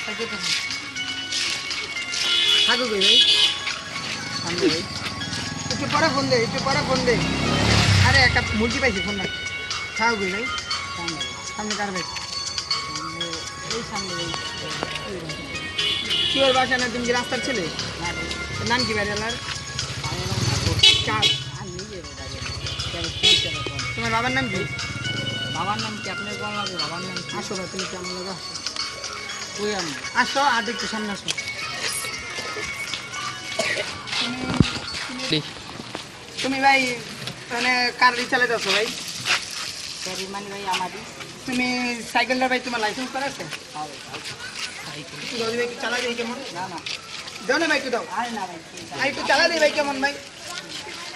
থাকো কই ভাই সামনে ভাই একটু পরে ফোন দে আরে একটা মুরগি পাইছি ফোন না থাকো কই ভাই সামনে কার ভাই এই সামনে ভাই কি ওর বাসা না তুমি কি রাস্তার ছেলে নাম কি ভাই এলার তোমার বাবার নাম কি আপনার কোন লাগে বাবার নাম আসো ভাই তুমি কেমন লাগে ওই আমি আসো আর একটু সামনে আসো তুমি ভাই মানে কার চালাতে আছো ভাই মানে ভাই আমাদের তুমি সাইকেলটা ভাই তোমার লাইসেন্স করা আছে ভাই চালা দিই কেমন না না দাও না ভাই একটু দাও আরে না ভাই একটু চালা দিই ভাই কেমন ভাই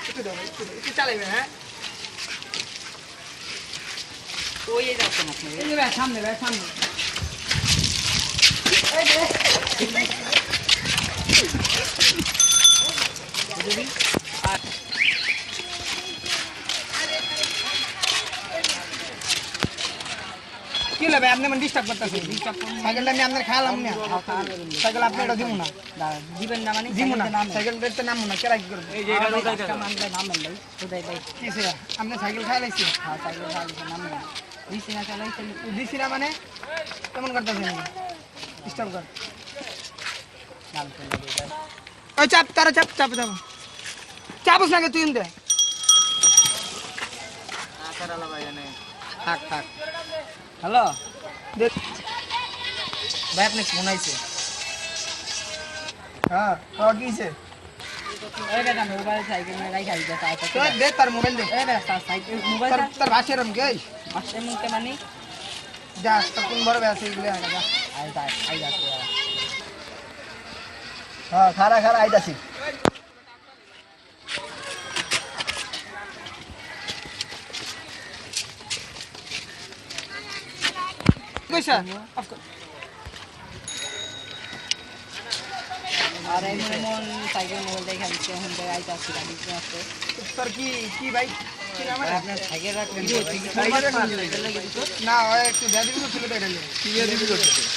একটু দাও একটু চালাইবে হ্যাঁ ওই যাচ্ছেন আপনি ভাই সামনে কি হলো ভাই আপনি মানে ডিস্টার্ব করতেছেন সাইকেলটা আমি আপনার খাওয়ালাম না সাইকেল আপনি এটা দিব না দিবেন না মানে দিব না সাইকেল রেটটা নামবো না কেরা কি করবো এই যে এটা নামলে নামেন ভাই কোথায় ভাই কিসে আপনি সাইকেল খাওয়াইছি হ্যাঁ সাইকেল খাওয়াইছি নামবো না দিছি না চালাইছেন দিছি না মানে কেমন করতেছেন ডিস্টার্ব কর নাম চলে ভাই ওই চাপ তারা চাপ চাপস লাগে তুই ইনতে আকারালা ভাই জানে থাক হ্যালো ভাই আপনি ফোন আইছে হ্যাঁ কি হইছে এই বেটা মোবাইল সাইকেল মে রাই খাইছে তো দে তার মোবাইল দে এই বেটা সাইকেল মোবাইল তার ভাষা রম গই ভাষা মুকে মানে যা তখন বড় আছে এগুলো আয় যা আই যা হ্যাঁ খারা আইতাছি কইছা আরে মন সাইকেল মোবাইল দেখে আমি এখন তো আইতাছি গাড়ি আছে তোর কি ভাই কি নাম আপনার সাইকেল রাখলেন না ওই একটু দাদি দিল ছিল এটা কি দিবি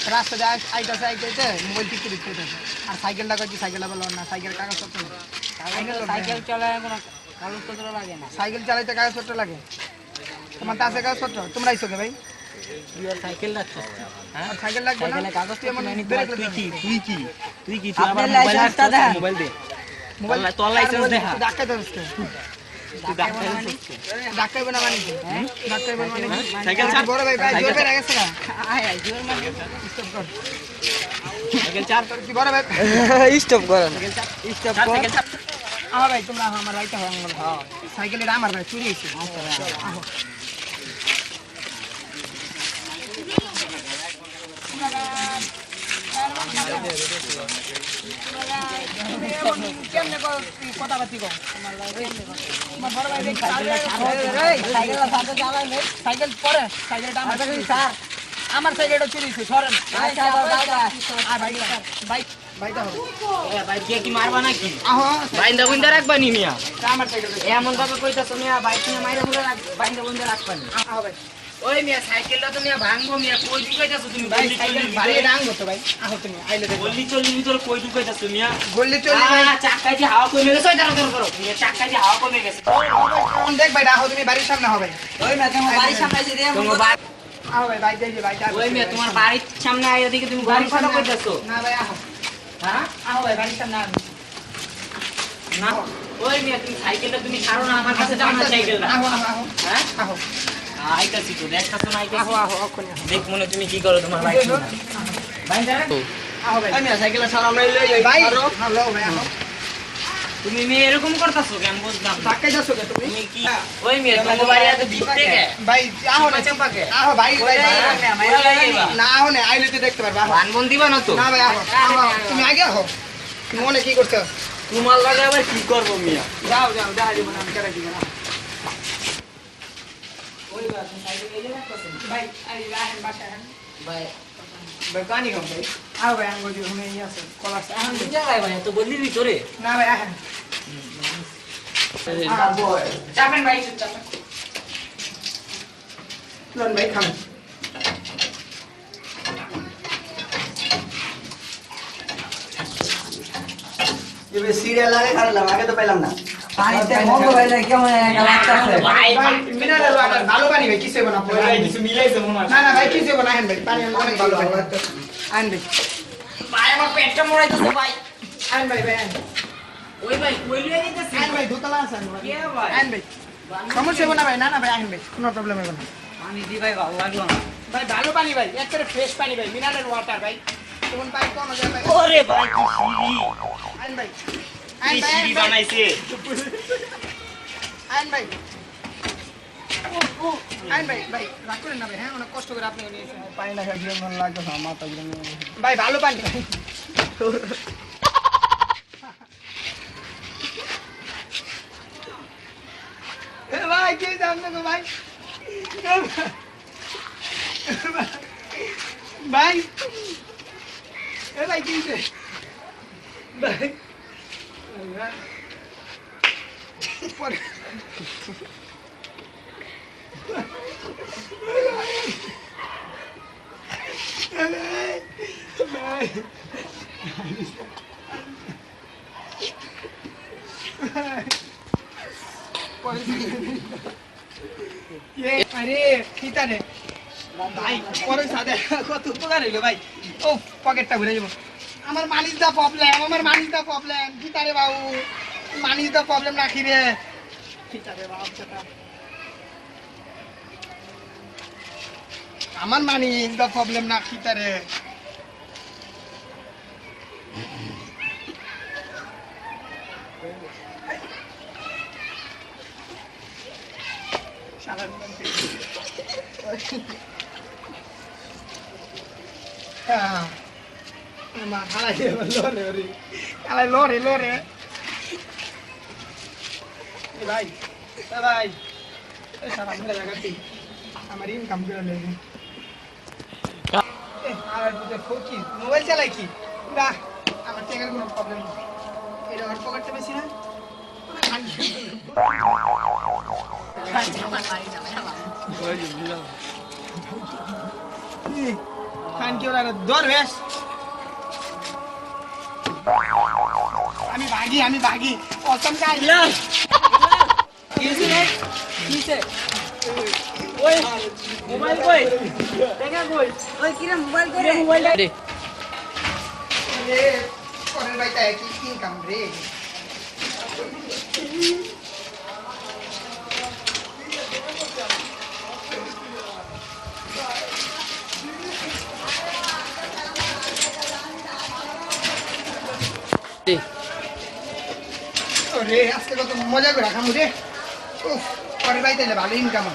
রাস্তা যায় আইতাছে মোবাইল ঠিক করে দিতে আর সাইকেলটা কই সাইকেলটা বলো না সাইকেল কাগজপত্র সাইকেল চালায় কোনো কাগজপত্র লাগে না সাইকেল চালাইতে কাগজপত্র লাগে তোমার কাছে কাগজপত্র তোমরা আইছো কে ভাই সাইকেল লাগছে হ্যাঁ সাইকেল লাগবে না কাগজ তুই মানে তুই কি তুই আমার লাইসেন্সটা দে মোবাইল দে মোবাইল তোর লাইসেন্স দে ডাক্তার দে তুই ডাক্তার না মানে হ্যাঁ ডাক্তার মানে সাইকেল চার বড় ভাই জোর বের গেছে না আয় জোর মানে স্টপ কর সাইকেল চার কি বড় ভাই স্টপ কর স্টপ কর সাইকেল চার ভাই তোমরা আমার রাইতে হয় হ্যাঁ সাইকেলটা আমার ভাই চুরি হইছে আহো আমার সাইকেলটা চুরি সরেন কি মারবা নাকি বাইন্দা বুন্দা রাখবা নি মিয়া আমার সাইকেল এমন ভাবে কইতাছ মিয়া বাইক নিয়ে মাইরা মুরা বাইন্দা বুন্দা রাখবা নি ভাই ওই মিয়া সাইকেলটা তো মিয়া ভাঙবো মিয়া কই ঢুকাইতাছো তুমি ভাই সাইকেল ভারী ভাঙবো তো ভাই আহো তুমি আইলে দেখো গল্লি চল্লি ভিতর কই ঢুকাইতাছো মিয়া গল্লি চল্লি ভাই চাকায় যে হাওয়া কমে গেছে ওই দাঁড়াও করো মিয়া চাকায় যে হাওয়া কমে গেছে কোন দেখ ভাই আহো তুমি বাড়ির সামনে হবে ওই মিয়া তোমার বাড়ির সামনে যে রে তোমার বাড়ি আহো ভাই যাই যে ভাই ওই মিয়া তোমার বাড়ির সামনে আইয়া দেখি তুমি গাড়ি ফটো কইতাছো না ভাই আহো হ্যাঁ আহো ভাই বাড়ির সামনে আহো না ওই মিয়া তুমি সাইকেলটা তুমি ছাড়ো না আমার কাছে যাও না সাইকেলটা আহো হ্যাঁ আহো আইতাছি তো দেখতাছো না আইতাছি আহো দেখ মনে তুমি কি করো তোমার বাইক নিয়ে ভাই জানেন আহো ভাই আমি সাইকেলটা ছাড়া আমরা লই যাই ভাই হ্যালো ভাই আহো তুমি মে এরকম করতাছো কেন বুঝলাম ধাক্কা যাচ্ছো কে তুমি কি ওই মে তোমার বাড়ি আছে দিতে কে ভাই আহো না চম্পাকে আহো ভাই না আহো না আইলে তো দেখতে পারবা বানবন দিবা না তো না ভাই আহো তুমি আগে আহো তুমি মনে কি করছো তোমার লাগে আবার কি করব মিয়া যাও দেখা দিব না আমি কেন দিব না ওই বাস সাইকেল এই জায়গা করতে ভাই আই রাহেন বাসা ভাই ভাই পানি কম ভাই আও ভাই আঙ্গুল দিয়ে হুনে আছে কলাস আহন যা ভাই তো বললি ভিতরে না ভাই আহেন চাপেন ভাই চাপেন লন ভাই খান এবে সিরিয়াল লাগে খারাপ আগে তো পেলাম না পানিতে মঙ্গ হয়ে যায় কেমন একটা লাগতাছে ভাই মিনারেল ওয়াটার ভালো পানি ভাই কিছু হবে না ভাই কিছু মিলাইছে মনে হয় না না ভাই কিছু হবে না আহেন ভাই পানি অনেক ভালো ভাই আহেন ভাই ভাই আমার পেটটা মরাইতেছে ভাই আহেন ভাই ভাই আহেন ওই ভাই কই লিয়ে দিতেছি আহেন ভাই দোতলা আছে কে ভাই আহেন ভাই সমস্যা হবে না ভাই না না ভাই আহেন ভাই কোনো প্রবলেম হবে না পানি দি ভাই ভালো লাগলো না ভাই ভালো পানি ভাই একেবারে ফ্রেশ পানি ভাই মিনারেল ওয়াটার ভাই কোন পাইপ কোন যায় ভাই ওরে ভাই আহেন ভাই আহেন ভাই সিঁড়ি বানাইছে আহেন ভাই আহেন ভাই ভাই রাগ করেন না ভাই হ্যাঁ অনেক কষ্ট করে আপনি নিয়েছেন পানি না খেয়ে জীবন ভালো লাগতো না মাথা জীবন ভাই ভালো পানি ভাই কি জানতে গো ভাই ভাই এ ভাই কি ভাই পরে আরে কিতা রে ভাই পরে সাথে কত উপকার হইলো ভাই ও পকেটটা ঘুরে যাবো আমার মানিস দা প্রবলেম কিতা রে বাবু মানিস দা প্রবলেম রাখি রে কিতা রে বাবু সেটা আমার মানিস দা প্রবলেম না কিতা রে আমার ইনকাম করে নেবে মোবাইল চালাই কি আমার টেকার কোনো প্রবলেম নেই এটা আমার পকেটটা বেশি না খান কি ওরা দর বেশ আমি ভাগি অসম কাজ ওই মোবাইল কই দেখা কই ওই কিরে মোবাইল করে মোবাইল রে পরের বাইটা কি ইনকাম রে রে আজকে কত মজা করে খামু রে পরের বাইতে ভালো ইনকাম